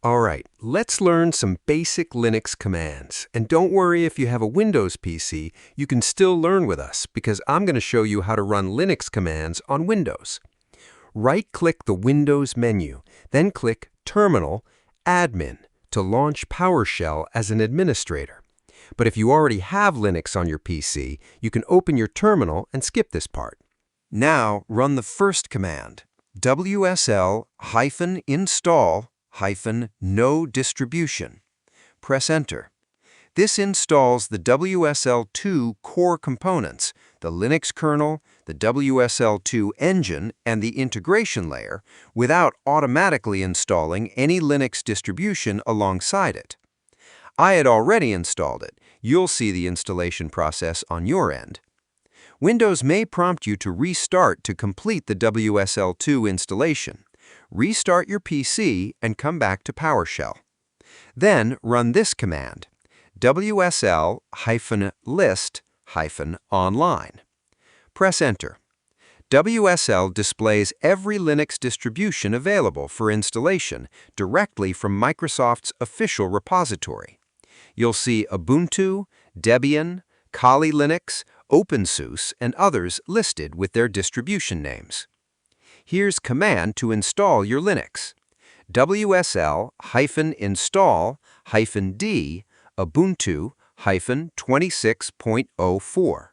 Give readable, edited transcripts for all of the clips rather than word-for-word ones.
All right, let's learn some basic Linux commands. And don't worry if you have a Windows PC, you can still learn with us because I'm going to show you how to run Linux commands on Windows. Right-click the Windows menu, then click Terminal, Admin to launch PowerShell as an administrator. But if you already have Linux on your PC, you can open your terminal and skip this part. Now run the first command, wsl-install-no distribution. Press Enter. This installs the WSL2 core components, the Linux kernel, the WSL2 engine, and the integration layer, without automatically installing any Linux distribution alongside it. I had already installed it. You'll see the installation process on your end. Windows may prompt you to restart to complete the WSL2 installation. Restart your PC and come back to PowerShell. Then run this command, wsl-list-online. Press Enter. WSL displays every Linux distribution available for installation directly from Microsoft's official repository. You'll see Ubuntu, Debian, Kali Linux, OpenSUSE, and others listed with their distribution names. Here's command to install your Linux. wsl-install-d Ubuntu-26.04.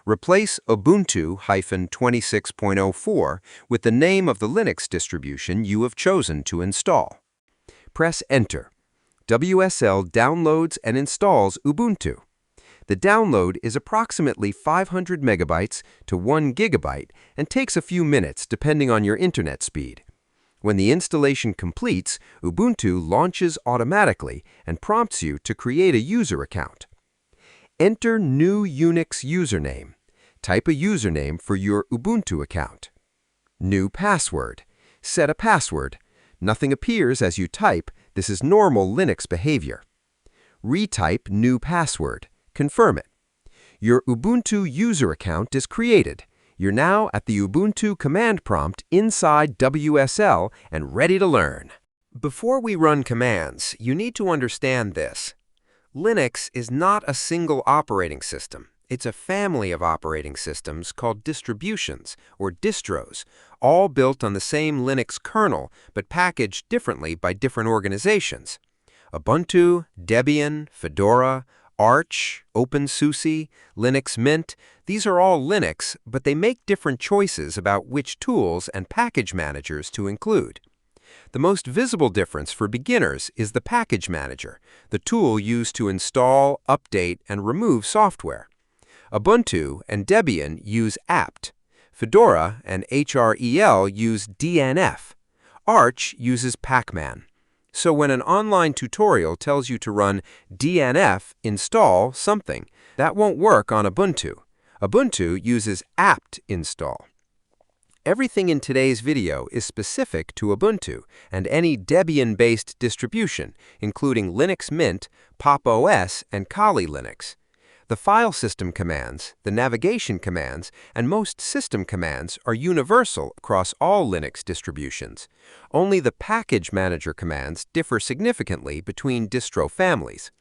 Replace Ubuntu-26.04 with the name of the Linux distribution you have chosen to install. Press Enter. WSL downloads and installs Ubuntu. The download is approximately 500 megabytes to 1 gigabyte and takes a few minutes depending on your internet speed. When the installation completes, Ubuntu launches automatically and prompts you to create a user account. Enter new Unix username. Type a username for your Ubuntu account. New password. Set a password. Nothing appears as you type. This is normal Linux behavior. Retype new password. Confirm it. Your Ubuntu user account is created. You're now at the Ubuntu command prompt inside WSL and ready to learn. Before we run commands, you need to understand this. Linux is not a single operating system. It's a family of operating systems called distributions, or distros, all built on the same Linux kernel but packaged differently by different organizations. Ubuntu, Debian, Fedora, Arch, OpenSUSE, Linux Mint, these are all Linux, but they make different choices about which tools and package managers to include. The most visible difference for beginners is the package manager, the tool used to install, update, and remove software. Ubuntu and Debian use apt. Fedora and HREL use DNF. Arch uses pacman. So when an online tutorial tells you to run DNF install something, that won't work on Ubuntu. Ubuntu uses apt install. Everything in today's video is specific to Ubuntu and any Debian-based distribution, including Linux Mint, Pop! OS, and Kali Linux. The file system commands, the navigation commands, and most system commands are universal across all Linux distributions. Only the package manager commands differ significantly between distro families.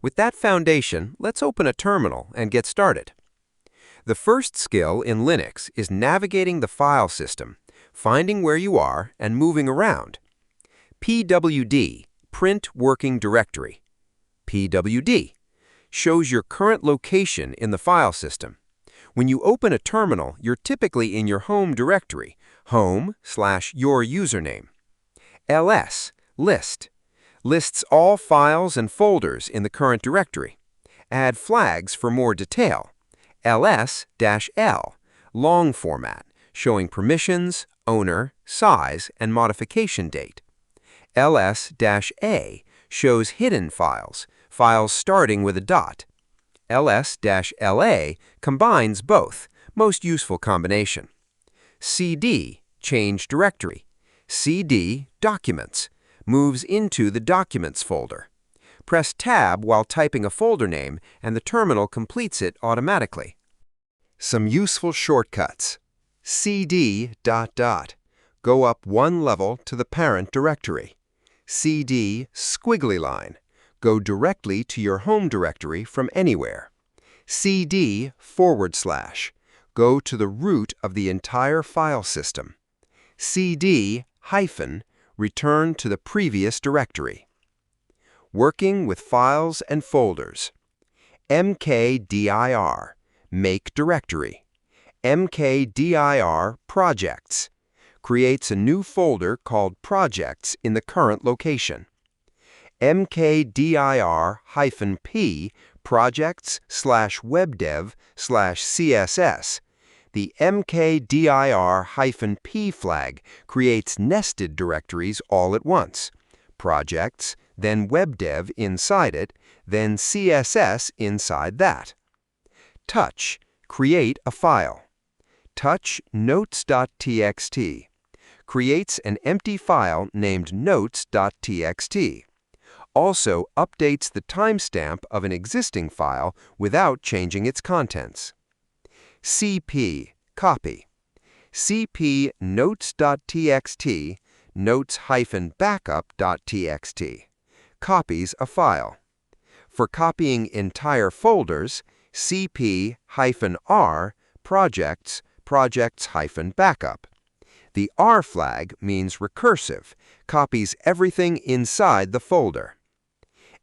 With that foundation, let's open a terminal and get started. The first skill in Linux is navigating the file system, finding where you are, and moving around. pwd, print working directory. pwd shows your current location in the file system. When you open a terminal, you're typically in your home directory, home/your username. ls, list, lists all files and folders in the current directory. Add flags for more detail. ls-l, long format, showing permissions, owner, size, and modification date. ls-a shows hidden files, files starting with a dot. ls-la combines both, most useful combination. cd, change directory. cd, documents, moves into the documents folder. Press Tab while typing a folder name and the terminal completes it automatically. Some useful shortcuts. cd ... Go up one level to the parent directory. cd squiggly line. Go directly to your home directory from anywhere. cd /. Go to the root of the entire file system. cd - return to the previous directory. Working with files and folders. mkdir, make directory. mkdir projects creates a new folder called projects in the current location. mkdir-p projects/webdev/css. The mkdir-p flag creates nested directories all at once. Projects, then webdev inside it, then CSS inside that. Touch, create a file. Touch notes.txt. Creates an empty file named notes.txt. Also updates the timestamp of an existing file without changing its contents. cp, copy. cp notes.txt, notes-backup.txt. Copies a file. For copying entire folders, cp-r projects projects-backup. The R flag means recursive, copies everything inside the folder.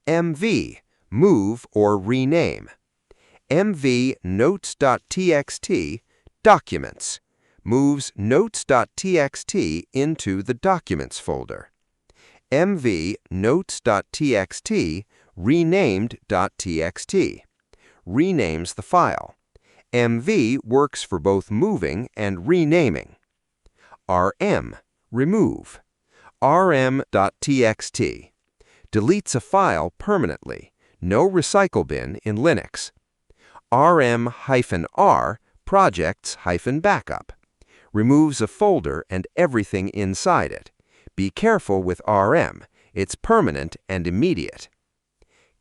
mv, move or rename. mv notes.txt, documents, moves notes.txt into the documents folder. mv notes.txt, renamed.txt, renames the file. mv works for both moving and renaming. rm, remove. rm.txt, deletes a file permanently, no recycle bin in Linux. rm-r, projects-backup, removes a folder and everything inside it. Be careful with rm, it's permanent and immediate.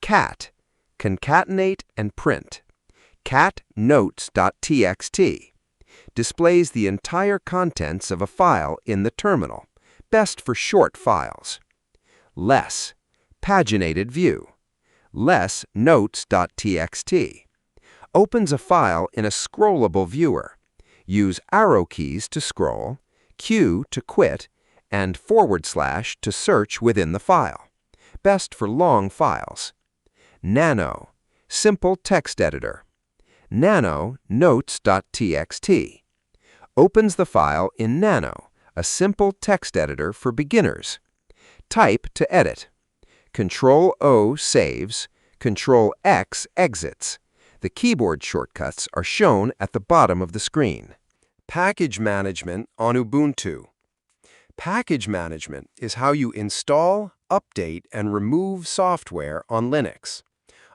cat, concatenate and print. cat notes.txt, displays the entire contents of a file in the terminal, best for short files. Less, paginated view. Less notes.txt, opens a file in a scrollable viewer. Use arrow keys to scroll, Q to quit, and / to search within the file. Best for long files. Nano, simple text editor. Nano notes.txt, opens the file in Nano, a simple text editor for beginners. Type to edit. Ctrl-O saves, Ctrl-X exits. The keyboard shortcuts are shown at the bottom of the screen. Package management on Ubuntu. Package management is how you install, update, and remove software on Linux.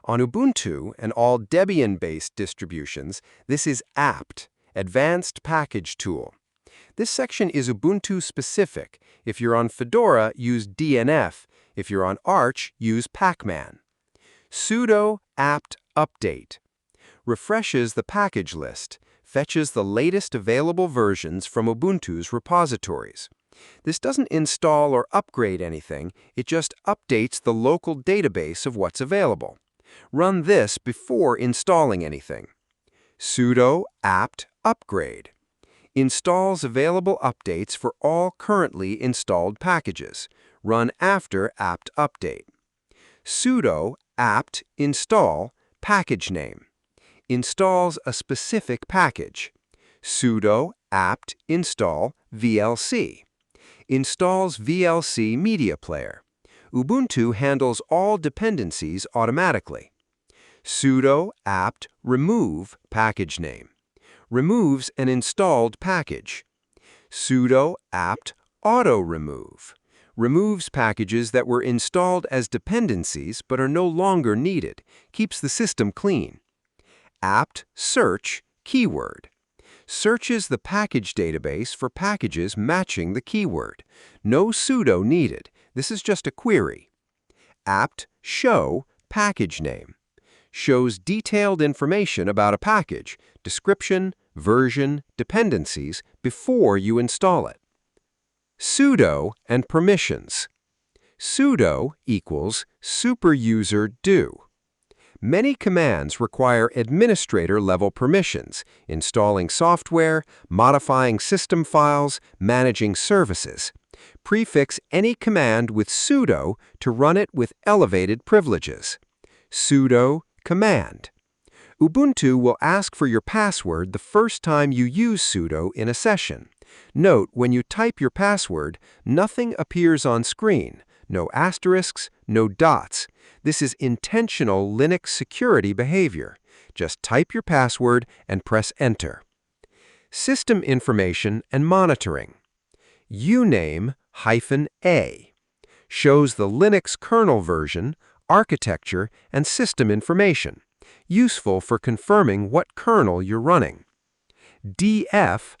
On Ubuntu and all Debian-based distributions, this is apt, Advanced Package Tool. This section is Ubuntu-specific. If you're on Fedora, use DNF. If you're on Arch, use Pacman. Sudo apt update refreshes the package list, fetches the latest available versions from Ubuntu's repositories. This doesn't install or upgrade anything, it just updates the local database of what's available. Run this before installing anything. Sudo apt upgrade installs available updates for all currently installed packages. Run after apt update. Sudo apt install package name installs a specific package. Sudo apt install VLC installs VLC media player. Ubuntu handles all dependencies automatically. Sudo apt remove package name removes an installed package. Sudo apt auto remove removes packages that were installed as dependencies but are no longer needed, keeps the system clean. Apt search keyword searches the package database for packages matching the keyword. No sudo needed. This is just a query. Apt show package name shows detailed information about a package, description, version, dependencies, before you install it. Sudo and permissions. Sudo equals superuser do. Many commands require administrator-level permissions, installing software, modifying system files, managing services. Prefix any command with sudo to run it with elevated privileges. Sudo command. Ubuntu will ask for your password the first time you use sudo in a session. Note, when you type your password, nothing appears on screen. No asterisks, no dots. This is intentional Linux security behavior. Just type your password and press Enter. System information and monitoring. uname-a shows the Linux kernel version, architecture, and system information, useful for confirming what kernel you're running. df-h,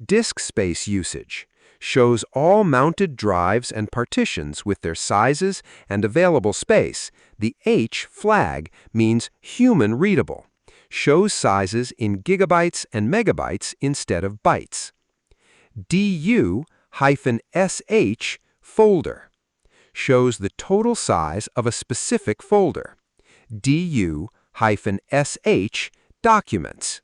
disk space usage, shows all mounted drives and partitions with their sizes and available space. The H flag means human readable, shows sizes in gigabytes and megabytes instead of bytes. du-sh folder shows the total size of a specific folder. du-sh documents.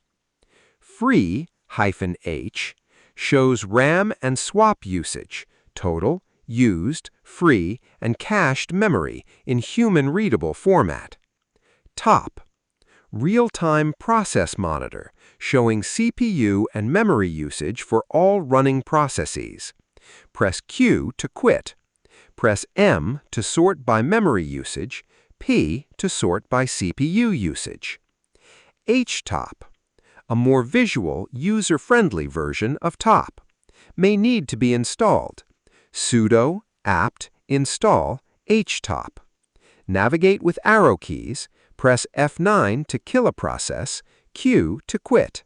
free-h shows RAM and swap usage, total, used, free, and cached memory in human-readable format. Top, real-time process monitor, showing CPU and memory usage for all running processes. Press Q to quit. Press M to sort by memory usage, P to sort by CPU usage. H-top, a more visual, user-friendly version of top. May need to be installed. Sudo apt install htop. Navigate with arrow keys, press F9 to kill a process, Q to quit.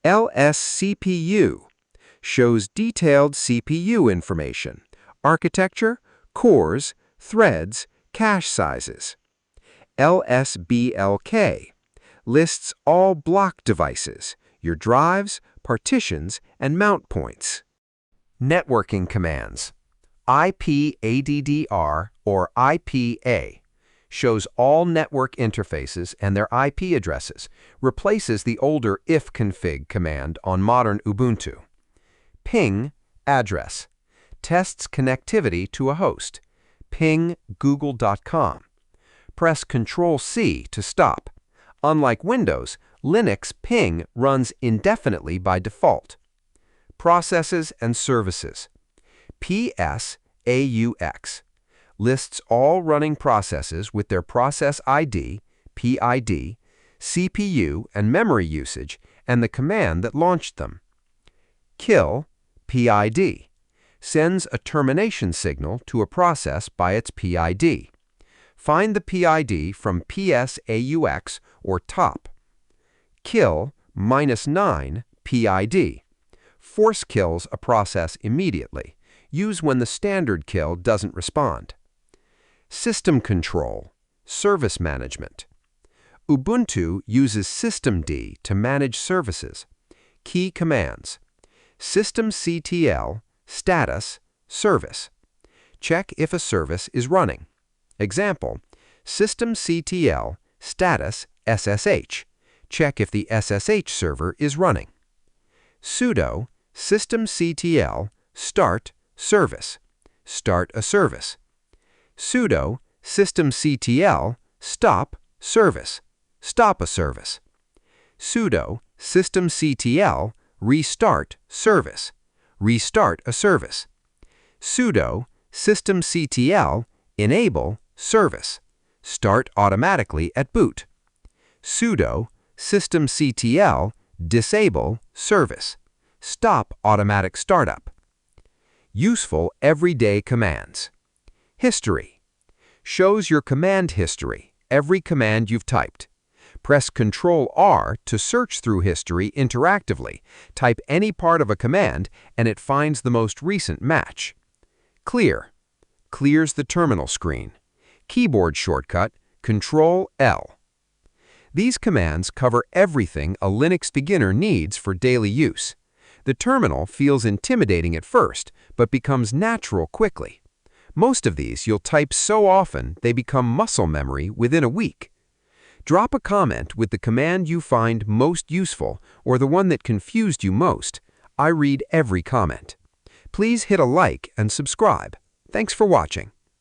lscpu shows detailed CPU information, architecture, cores, threads, cache sizes. lsblk lists all block devices, your drives, partitions, and mount points. Networking commands. IPADDR or IPA shows all network interfaces and their IP addresses, replaces the older ifconfig command on modern Ubuntu. Ping address tests connectivity to a host. Ping google.com. Press Ctrl-C to stop. Unlike Windows, Linux ping runs indefinitely by default. Processes and services. PSAUX lists all running processes with their process ID, PID, CPU and memory usage, and the command that launched them. Kill, PID, sends a termination signal to a process by its PID. Find the PID from PSAUX or top. Kill -9 PID. Force kills a process immediately. Use when the standard kill doesn't respond. System control, service management. Ubuntu uses systemd to manage services. Key commands. systemctl, status, service. Check if a service is running. Example, systemctl, status, SSH. Check if the SSH server is running. Sudo systemctl, start, service. Start a service. Sudo systemctl, stop, service. Stop a service. Sudo systemctl, restart, service. Restart a service. Sudo systemctl, enable, service. Start automatically at boot. Sudo systemctl, disable, service. Stop automatic startup. Useful everyday commands. History. Shows your command history, every command you've typed. Press Ctrl-R to search through history interactively. Type any part of a command and it finds the most recent match. Clear. Clears the terminal screen. Keyboard shortcut, Ctrl-L. These commands cover everything a Linux beginner needs for daily use. The terminal feels intimidating at first, but becomes natural quickly. Most of these you'll type so often they become muscle memory within a week. Drop a comment with the command you find most useful or the one that confused you most. I read every comment. Please hit a like and subscribe. Thanks for watching.